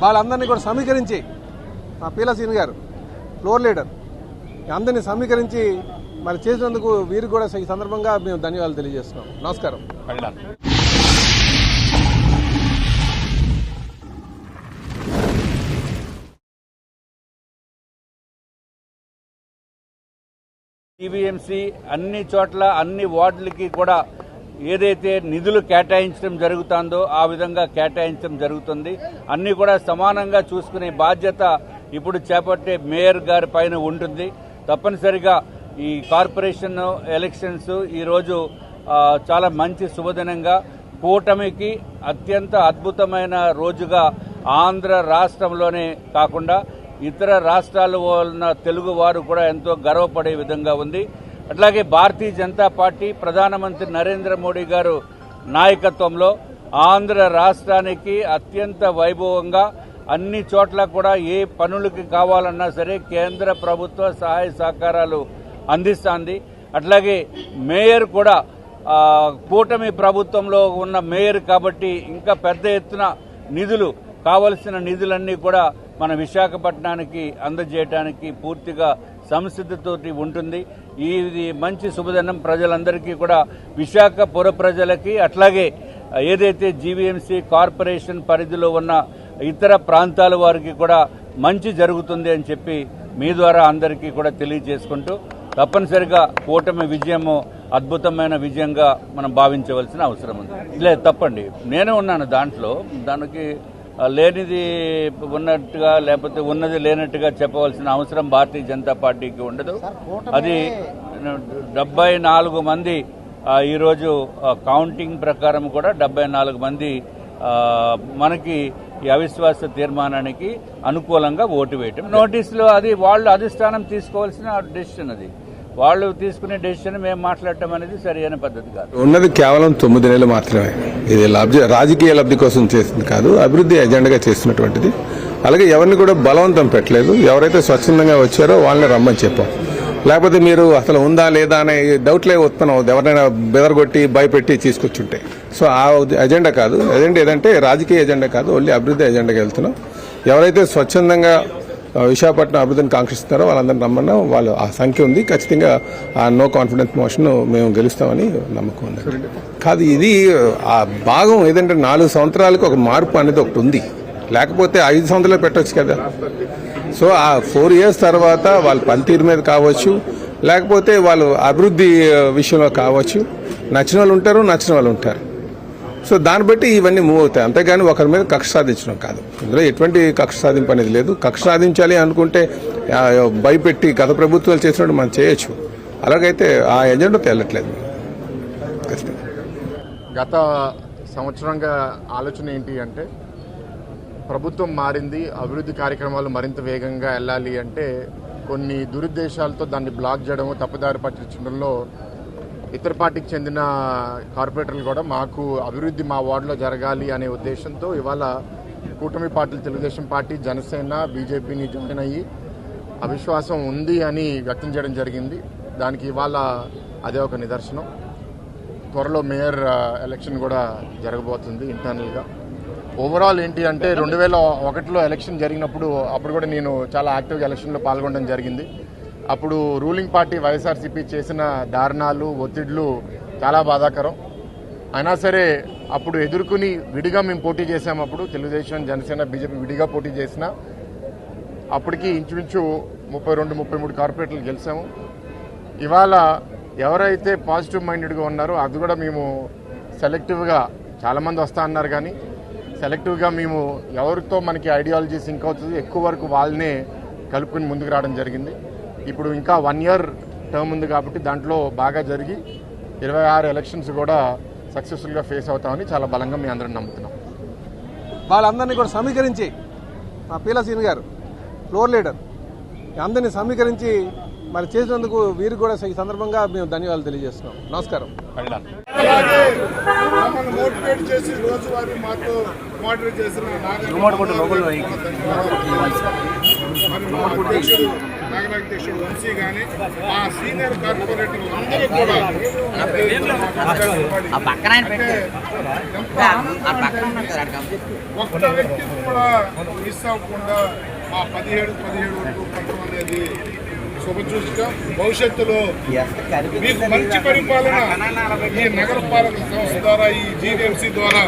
వాళ్ళందరినీ కూడా సమీకరించి మా పీలసీని గారు ఫ్లోర్ లీడర్ అందరినీ సమీకరించి మరి చేసినందుకు వీరికి కూడా ఈ సందర్భంగా మేము ధన్యవాదాలు తెలియజేస్తున్నాం. నమస్కారం. జీవీఎంసీ అన్ని చోట్ల అన్ని వార్డులకి కూడా ఏదైతే నిధులు కేటాయించడం జరుగుతుందో ఆ విధంగా కేటాయించడం జరుగుతుంది. అన్ని కూడా సమానంగా చూసుకునే బాధ్యత ఇప్పుడు చేపట్టే మేయర్ గారి పైన ఉంటుంది. తప్పనిసరిగా ఈ కార్పొరేషన్ ఎలక్షన్స్ ఈరోజు చాలా మంచి శుభదినంగా కూటమికి అత్యంత అద్భుతమైన రోజుగా ఆంధ్ర రాష్ట్రంలోనే కాకుండా ఇతర రాష్ట్రాల్లో ఉన్న తెలుగు వారు కూడా ఎంతో గర్వపడే విధంగా ఉంది. అట్లాగే భారతీయ జనతా పార్టీ ప్రధానమంత్రి నరేంద్ర మోడీ గారు నాయకత్వంలో ఆంధ్ర రాష్ట్రానికి అత్యంత వైభవంగా అన్ని చోట్ల కూడా ఏ పనులకి కావాలన్నా సరే కేంద్ర ప్రభుత్వ సహాయ సహకారాలు అందిస్తోంది. అట్లాగే మేయర్ కూడా కూటమి ప్రభుత్వంలో ఉన్న మేయర్ కాబట్టి ఇంకా పెద్ద ఎత్తున నిధులు కావలసిన నిధులన్నీ కూడా మన విశాఖపట్నానికి అందజేయడానికి పూర్తిగా సంసిద్ధతోటి ఉంటుంది. ఇది మంచి శుభదినం ప్రజలందరికీ కూడా, విశాఖ పుర ప్రజలకి, అట్లాగే ఏదైతే జీవీఎంసీ కార్పొరేషన్ పరిధిలో ఉన్న ఇతర ప్రాంతాల వారికి కూడా మంచి జరుగుతుంది అని చెప్పి మీ ద్వారా అందరికీ కూడా తెలియజేసుకుంటూ తప్పనిసరిగా కూటమి విజయము అద్భుతమైన విజయంగా మనం భావించవలసిన అవసరం ఉంది. లేదు తప్పండి, నేనే ఉన్నాను దాంట్లో. దానికి లేనిది ఉన్నట్టుగా లేకపోతే ఉన్నది లేనట్టుగా చెప్పవలసిన అవసరం భారతీయ జనతా పార్టీకి ఉండదు. అది 74 మంది ఈరోజు కౌంటింగ్ ప్రకారం కూడా 74 మంది మనకి ఈ అవిశ్వాస తీర్మానానికి అనుకూలంగా ఓటు వేయటం. నోటీసులో అది వాళ్ళు అధిష్టానం తీసుకోవాల్సిన డెసిషన్, అది వాళ్ళు తీసుకునే డెసిషన్ మేము మాట్లాడటం అనేది సరైన పద్ధతి కాదు. ఉన్నది కేవలం 9 నెలలు మాత్రమే. ఇది రాజకీయ లబ్ధి కోసం చేసింది కాదు, అభివృద్ధి ఎజెండాగా చేస్తున్నటువంటిది. అలాగే ఎవరిని కూడా బలవంతం పెట్టలేదు. ఎవరైతే స్వచ్ఛందంగా వచ్చారో వాళ్ళని రమ్మని చెప్పాం. లేకపోతే మీరు అసలు ఉందా లేదా అనే డౌట్లే ఉత్పన్నం అవుతుంది ఎవరైనా బెదరగొట్టి భయపెట్టి తీసుకొచ్చుంటే. సో ఆ ఎజెండా కాదు. ఎజెండా ఏదంటే రాజకీయ ఎజెండా కాదు, ఓన్లీ అభివృద్ధి ఎజెండాకి వెళ్తున్నాం. ఎవరైతే స్వచ్ఛందంగా విశాఖపట్నం అభివృద్ధిని కాంక్షిస్తున్నారో వాళ్ళందరినీ రమ్మన్నా వాళ్ళు ఆ సంఖ్య ఉంది. ఖచ్చితంగా ఆ నో కాన్ఫిడెన్స్ మోషన్ మేము గెలుస్తామని నమ్మకం ఉంది. కాదు, ఇది ఆ భాగం ఏదంటే 4 సంవత్సరాలకు ఒక మార్పు అనేది ఒకటి ఉంది. లేకపోతే 5 సంవత్సరాలు పెట్టవచ్చు కదా. సో ఆ 4 years తర్వాత వాళ్ళ పనితీరు మీద కావచ్చు, లేకపోతే వాళ్ళు అభివృద్ధి విషయంలో కావచ్చు, నచ్చిన వాళ్ళు ఉంటారు, నచ్చిన వాళ్ళు ఉంటారు. సో దాన్ని బట్టి ఇవన్నీ మూవ్ అవుతాయి. అంతేగాని ఒకరి మీద కక్ష సాధించడం కాదు. ఇందులో ఎటువంటి కక్ష సాధింపు అనేది లేదు. కక్ష సాధించాలి అనుకుంటే భయపెట్టి గత ప్రభుత్వాలు చేసినట్టు మనం చేయొచ్చు. అలాగైతే ఆ ఎజెండా తేలట్లేదు. గత సంవత్సరంగా ఆలోచన ఏంటి అంటే, ప్రభుత్వం మారింది, అభివృద్ధి కార్యక్రమాలు మరింత వేగంగా వెళ్ళాలి అంటే కొన్ని దురుద్దేశాలతో దాన్ని బ్లాక్ చేయడము, తప్పుదారి పట్టించడంలో ఇతర పార్టీకి చెందిన కార్పొరేటర్లు కూడా మాకు అభివృద్ధి మా వార్డులో జరగాలి అనే ఉద్దేశంతో ఇవాళ కూటమి పార్టీలు తెలుగుదేశం పార్టీ, జనసేన, బీజేపీని జాయిన్ అయ్యి అవిశ్వాసం ఉంది అని వ్యక్తం చేయడం జరిగింది. దానికి ఇవాళ అదే ఒక నిదర్శనం. త్వరలో మేయర్ ఎలక్షన్ కూడా జరగబోతుంది ఇంటర్నల్గా. ఓవరాల్ ఏంటి అంటే 2001లో ఎలక్షన్ జరిగినప్పుడు అప్పుడు కూడా నేను చాలా యాక్టివ్గా ఎలక్షన్లో పాల్గొనడం జరిగింది. అప్పుడు రూలింగ్ పార్టీ వైఎస్ఆర్సీపీ చేసిన దారుణాలు, ఒత్తిళ్లు చాలా బాధాకరం. అయినా సరే అప్పుడు ఎదుర్కొని విడిగా మేము పోటీ చేసాము. అప్పుడు తెలుగుదేశం, జనసేన, బీజేపీ విడిగా పోటీ చేసిన అప్పటికి ఇంచుమించు 32-33 కార్పొరేటర్లు గెలిచాము. ఇవాళ ఎవరైతే పాజిటివ్ మైండెడ్గా ఉన్నారో అది కూడా మేము సెలెక్టివ్గా, చాలామంది వస్తా అన్నారు కానీ సెలెక్టివ్గా మేము ఎవరితో మనకి ఐడియాలజీ సింక్ అవుతుంది ఎక్కువ వరకు వాళ్ళనే కలుపుకుని ముందుకు రావడం జరిగింది. ఇప్పుడు ఇంకా 1 year టర్మ్ ఉంది కాబట్టి దాంట్లో బాగా జరిగి 26 ఎలక్షన్స్ కూడా సక్సెస్ఫుల్గా ఫేస్ అవుతామని చాలా బలంగా మీ అందరం నమ్ముతున్నాం. వాళ్ళందరినీ కూడా సమీకరించి మా పీలసీని గారు ఫ్లోర్ లీడర్ అందరినీ సమీకరించి మరి చేసినందుకు వీరికి కూడా ఈ సందర్భంగా మేము ధన్యవాదాలు తెలియజేస్తున్నాం. నమస్కారం. మోటివేట్ చేసి రోజువారీ మాతో మోటివేట్ చేసిన నగరాధ్యక్షుడు వంశీ కానీ ఆ సీనియర్ కార్పొరేటర్లు అందరూ కూడా అంటే ఎంత ఆనందం అంటే ఒక్క వ్యక్తి కూడా మిస్ అవ్వకుండా ఆ 17 వరకు పట్టడం అనేది శుభసూచకం. భవిష్యత్తులో మీకు మంచి పరిపాలన ఈ నగరపాలక సంస్థ ద్వారా ఈ జీవీఎంసీ ద్వారా